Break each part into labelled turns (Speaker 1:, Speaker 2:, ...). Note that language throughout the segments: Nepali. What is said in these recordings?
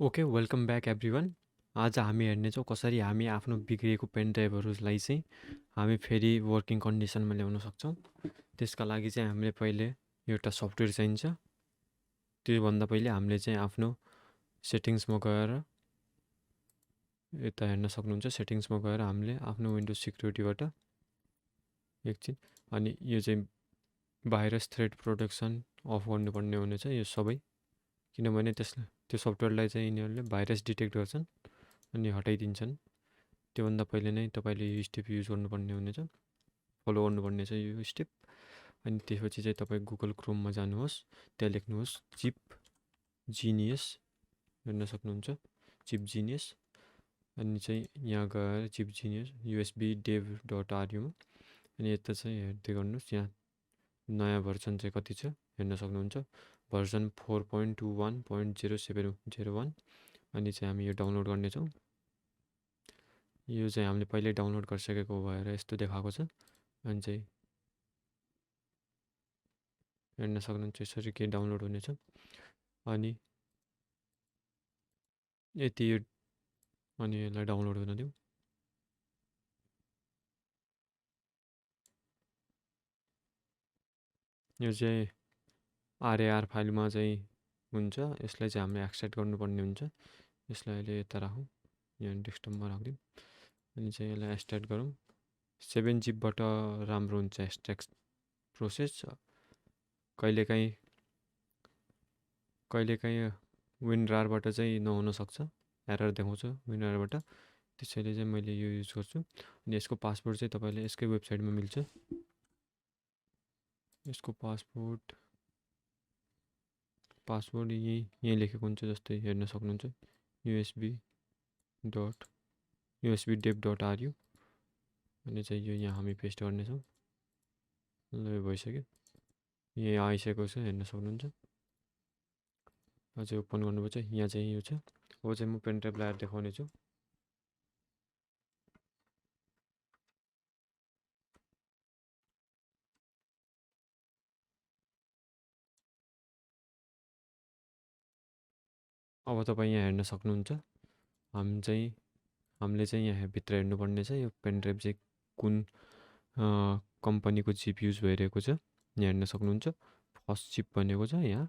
Speaker 1: Okay welcome back everyone. आज हामी हेर्नेछौँ कसरी हामी आफ्नो बिग्रिएको पेन ड्राइभहरूलाई चाहिँ हामी फेरि वर्किङ कन्डिसनमा ल्याउन सक्छौँ। त्यसका लागि चाहिँ हामीले पहिले एउटा सफ्टवेयर चाहिन्छ। त्योभन्दा पहिले हामीले चाहिँ आफ्नो सेटिङ्समा गएर यता हेर्न सक्नुहुन्छ। सेटिङ्समा गएर हामीले आफ्नो विन्डोज सिक्युरिटीबाट एकछिन अनि यो चाहिँ भाइरस थ्रेड प्रोटेक्सन अफ गर्नुपर्ने हुनेछ यो सबै, किनभने त्यो सफ्टवेयरलाई चाहिँ यिनीहरूले भाइरस डिटेक्ट गर्छन् अनि हटाइदिन्छन्। त्योभन्दा पहिले नै तपाईँले यो स्टेप युज गर्नुपर्ने हुनेछ, फलो गर्नुपर्ने छ यो स्टेप। अनि त्यसपछि चाहिँ तपाईँ गुगल क्रोममा जानुहोस्, त्यहाँ लेख्नुहोस् चिप जिनियस, हेर्न सक्नुहुन्छ चिप जिनियस। अनि चाहिँ यहाँ गएर cheap genius USB dev .ru अनि यता चाहिँ हेर्दै गर्नुहोस्, यहाँ नयाँ भर्जन चाहिँ कति छ हेर्न सक्नुहुन्छ, भर्जन 4.21.0701। अनि चाहिँ हामी यो डाउनलोड गर्नेछौँ। यो चाहिँ हामीले पहिल्यै डाउनलोड गरिसकेको भएर यस्तो देखाएको छ। अनि चाहिँ हेर्न सक्नुहुन्छ यसरी के डाउनलोड हुनेछ। अनि यति यो अनि यसलाई डाउनलोड हुन दिउँ। यो चाहिँ RAR फाइलमा चाहिँ हुन्छ, यसलाई चाहिँ हामीले एक्सट्र्याक्ट गर्नुपर्ने हुन्छ। यसलाई अहिले यता राखौँ, यहाँ डेस्कटपमा राखिदिउँ। अनि चाहिँ यसलाई एक्सट्र्याक्ट गरौँ। 7-जिपबाट राम्रो हुन्छ एक्सट्र्याक्ट प्रोसेस। कहिलेकाहीँ WinRARबाट चाहिँ नहुन सक्छ, एरर देखाउँछ WinRARबाट, त्यसैले चाहिँ मैले यो युज गर्छु। अनि यसको पासवर्ड चाहिँ तपाईँले यसकै वेबसाइटमा मिल्छ। यसको पासवर्ड यहीँ लेखेको हुन्छ, जस्तै हेर्न सक्नुहुन्छ USB dev.ru। अनि चाहिँ यो यहाँ हामी पेस्ट गर्नेछौँ। ल यो भइसक्यो, यहाँ आइसकेको छ हेर्न सक्नुहुन्छ। अझै ओपन गर्नुपर्छ, यहाँ चाहिँ यो छ। अब चाहिँ म पेनड्राइभ लगाएर देखाउने छु। अब तपाईँ यहाँ हेर्न सक्नुहुन्छ, हामीले चाहिँ यहाँ भित्र हेर्नुपर्ने छ यो पेनड्राइभ चाहिँ कुन कम्पनीको चिप युज भइरहेको छ। यहाँ हेर्न सक्नुहुन्छ फर्स्ट चिप भनेको छ यहाँ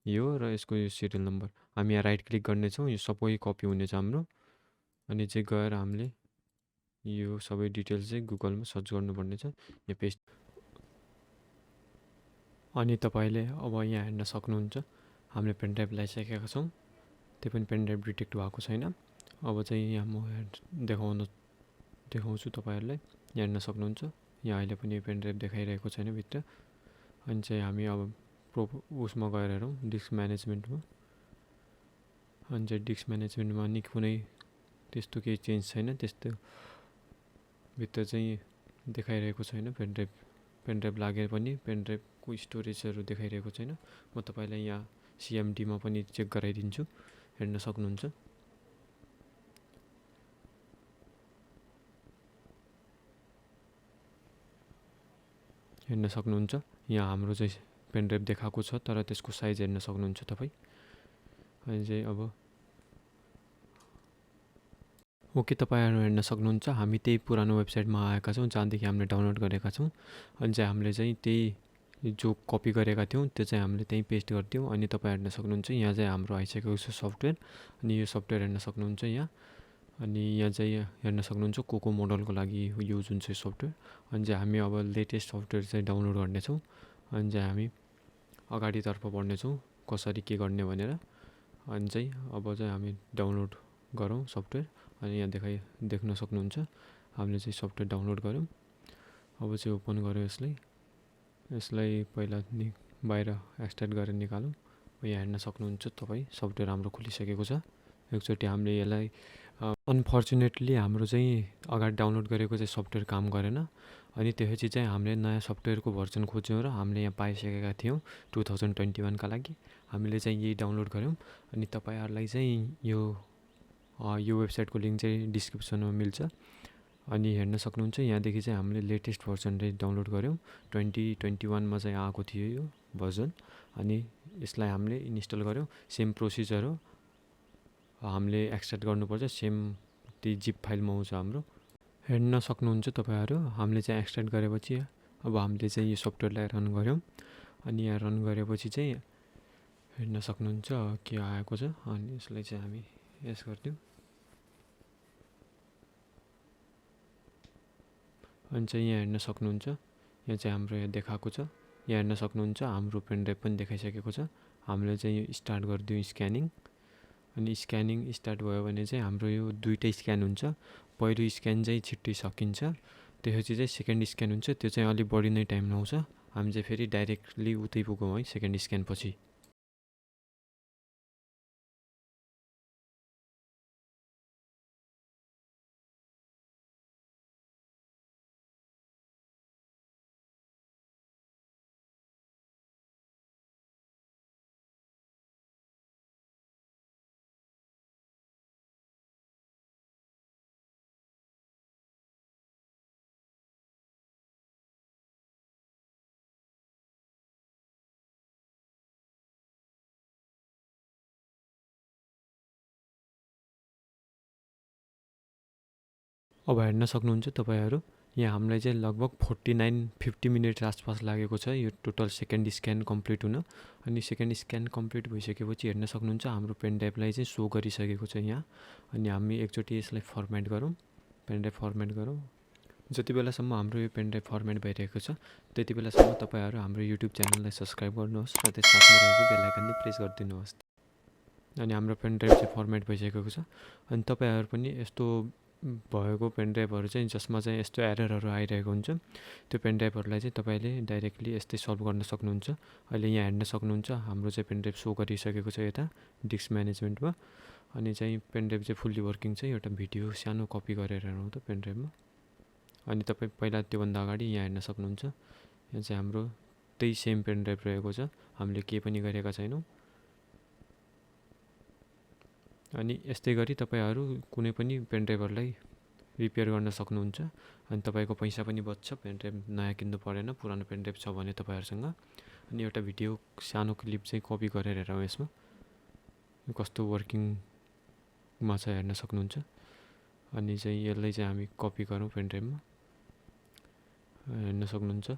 Speaker 1: यो, र यसको यो सिरियल नम्बर। हामी यहाँ राइट क्लिक गर्नेछौँ, यो सबै कपी हुनेछ हाम्रो। अनि चाहिँ गएर हामीले यो सबै डिटेल्स चाहिँ गुगलमा सर्च गर्नुपर्ने छ, यहाँ पेस्ट। अनि तपाईँले अब यहाँ हेर्न सक्नुहुन्छ हामीले पेनड्राइभ ल्याइसकेका छौँ, त्यो पनि पेनड्राइभ डिटेक्ट भएको छैन। अब चाहिँ यहाँ म देखाउँछु तपाईँहरूलाई, यहाँ हेर्न सक्नुहुन्छ यहाँ अहिले पनि पेनड्राइभ देखाइरहेको छैन भित्र। अनि चाहिँ हामी अब उसमा गएर हेरौँ डिस्क म्यानेजमेन्टमा। अनि चाहिँ डिस्क म्यानेजमेन्टमा नि कुनै त्यस्तो केही चेन्ज छैन, त्यस्तो भित्र चाहिँ देखाइरहेको छैन। पेनड्राइभ लागे पनि पेनड्राइभको स्टोरेजहरू देखाइरहेको छैन। म तपाईँलाई यहाँ CMDमा पनि चेक गराइदिन्छु, हेर्न सक्नुहुन्छ। हेर्न सक्नुहुन्छ यहाँ हाम्रो चाहिँ पेनड्राइभ देखाएको छ, तर त्यसको साइज हेर्न सक्नुहुन्छ तपाईँ। अनि चाहिँ अब ओके, तपाईँहरू हेर्न सक्नुहुन्छ हामी त्यही पुरानो वेबसाइटमा आएका छौँ जहाँदेखि हामीले डाउनलोड गरेका छौँ। अनि चाहिँ हामीले चाहिँ त्यही जो कपी गरेका थियौँ त्यो चाहिँ हामीले त्यहीँ पेस्ट गरिदियौँ। अनि तपाईँ हेर्न सक्नुहुन्छ यहाँ चाहिँ हाम्रो आइसकेको छ सफ्टवेयर। अनि यो सफ्टवेयर हेर्न सक्नुहुन्छ यहाँ। अनि यहाँ चाहिँ हेर्न सक्नुहुन्छ को मोडलको लागि युज हुन्छ यो सफ्टवेयर। अनि चाहिँ हामी अब लेटेस्ट सफ्टवेयर चाहिँ डाउनलोड गर्नेछौँ। अनि चाहिँ हामी अगाडितर्फ बढ्नेछौँ कसरी के गर्ने भनेर। अनि चाहिँ अब चाहिँ हामी डाउनलोड गरौँ सफ्टवेयर। अनि यहाँ देख्न सक्नुहुन्छ हामीले चाहिँ सफ्टवेयर डाउनलोड गऱ्यौँ। अब चाहिँ ओपन गऱ्यौँ यसलाई पहिला बाहिर एक्सट्र्याक्ट गरेर निकालौँ। यहाँ हेर्न सक्नुहुन्छ तपाईँ सफ्टवेयर हाम्रो खुलिसकेको छ। एकचोटि हामीले यसलाई अनफर्चुनेटली हाम्रो चाहिँ अगाडि डाउनलोड गरेको चाहिँ सफ्टवेयर काम गरेन। अनि त्यसपछि चाहिँ हामीले नयाँ सफ्टवेयरको भर्जन खोज्यौँ र हामीले यहाँ पाइसकेका थियौँ 2021का लागि। हामीले चाहिँ यही डाउनलोड गऱ्यौँ। अनि तपाईँहरूलाई चाहिँ यो वेबसाइटको लिङ्क चाहिँ डिस्क्रिप्सनमा मिल्छ। अनि हेर्न सक्नुहुन्छ यहाँदेखि चाहिँ हामीले लेटेस्ट भर्जन चाहिँ डाउनलोड गऱ्यौँ। 2021मा चाहिँ आएको थियो यो भर्जन। अनि यसलाई हामीले इन्स्टल गऱ्यौँ, सेम प्रोसिजर हो। हामीले एक्सट्र्याक्ट गर्नुपर्छ, सेम त्यही जिप फाइलमा आउँछ हाम्रो। हेर्न सक्नुहुन्छ तपाईँहरू, हामीले चाहिँ एक्सट्र्याक्ट गरेपछि अब हामीले चाहिँ यो सफ्टवेयरलाई रन गऱ्यौँ। अनि यहाँ रन गरेपछि चाहिँ हेर्न सक्नुहुन्छ के आएको छ। अनि यसलाई चाहिँ हामी यस गरिदिउँ। अनि चाहिँ यहाँ हेर्न सक्नुहुन्छ, यहाँ चाहिँ हाम्रो यहाँ देखाएको छ। यहाँ हेर्न सक्नुहुन्छ हाम्रो पेनड्राइभ पनि देखाइसकेको छ। हामीले चाहिँ यो स्टार्ट गरिदिउँ स्क्यानिङ। अनि स्क्यानिङ स्टार्ट भयो भने चाहिँ हाम्रो यो दुईटै स्क्यान हुन्छ। पहिलो स्क्यान चाहिँ छिट्टै सकिन्छ, त्यसपछि चाहिँ सेकेन्ड स्क्यान हुन्छ, त्यो चाहिँ अलिक बढी नै टाइम लाउँछ। हामी चाहिँ फेरि डाइरेक्टली उतै पुगौँ है सेकेन्ड स्क्यान पछि। अब हेर्न सक्नुहुन्छ तपाईँहरू, यहाँ हामीलाई चाहिँ लगभग 49-50 मिनट आसपास लागेको छ यो टोटल सेकेन्ड स्क्यान कम्प्लिट हुन। अनि सेकेन्ड स्क्यान कम्प्लिट भइसकेपछि हेर्न सक्नुहुन्छ हाम्रो पेनड्राइभलाई चाहिँ सो गरिसकेको छ यहाँ। अनि हामी एकचोटि यसलाई फर्मेट गरौँ, पेनड्राइभ फर्मेट गरौँ। जति बेलासम्म हाम्रो यो पेनड्राइभ फर्मेट भइरहेको छ त्यति बेलासम्म तपाईँहरू हाम्रो युट्युब च्यानललाई सब्सक्राइब गर्नुहोस् र त्यस साथमा रहेको बेल आइकनले प्रेस गरिदिनुहोस्। अनि हाम्रो पेनड्राइभ चाहिँ फर्मेट भइसकेको छ। अनि तपाईँहरू पनि यस्तो भएको पेनड्राइभहरू चाहिँ जसमा चाहिँ यस्तो एररहरू आइरहेको हुन्छ, त्यो पेनड्राइभहरूलाई चाहिँ तपाईँले डाइरेक्टली यस्तै सल्भ गर्न सक्नुहुन्छ। अहिले यहाँ हेर्न सक्नुहुन्छ हाम्रो चाहिँ पेनड्राइभ सो गरिसकेको छ यता डिस्क म्यानेजमेन्टमा। अनि चाहिँ पेनड्राइभ चाहिँ फुल्ली वर्किङ छ। एउटा भिडियो सानो कपी गरेर हेरौँ त पेनड्राइभमा। अनि तपाईँ पहिला त्योभन्दा अगाडि यहाँ हेर्न सक्नुहुन्छ, यहाँ चाहिँ हाम्रो त्यही सेम पेनड्राइभ रहेको छ, हामीले केही पनि गरेका छैनौँ। अनि यस्तै गरी तपाईँहरू कुनै पनि पेनड्राइभहरूलाई रिपेयर गर्न सक्नुहुन्छ। अनि तपाईँको पैसा पनि बच्छ, पेनड्राइभ नयाँ किन्नु परेन पुरानो पेनड्राइभ छ भने तपाईँहरूसँग। अनि एउटा भिडियो सानो क्लिप चाहिँ कपी गरेर हेरौँ यसमा कस्तो वर्किङमा छ हेर्न सक्नुहुन्छ। अनि चाहिँ यसलाई चाहिँ हामी कपी गरौँ पेनड्राइभमा, हेर्न सक्नुहुन्छ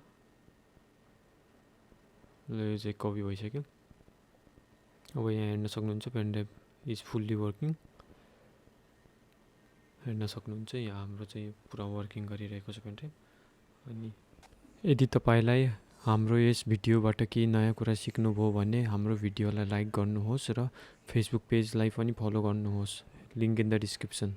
Speaker 1: यो चाहिँ कपी भइसक्यो। अब यहाँ हेर्न सक्नुहुन्छ पेनड्राइभ इज फुल्ली वर्किङ, हेर्न सक्नुहुन्छ यहाँ हाम्रो चाहिँ पुरा वर्किङ गरिरहेको छ पेनड्राइभ। अनि यदि तपाईँलाई हाम्रो यस भिडियोबाट केही नयाँ कुरा सिक्नुभयो भने हाम्रो भिडियोलाई लाइक गर्नुहोस् र फेसबुक पेजलाई पनि फलो गर्नुहोस्, लिङ्क इन द डिस्क्रिप्सन।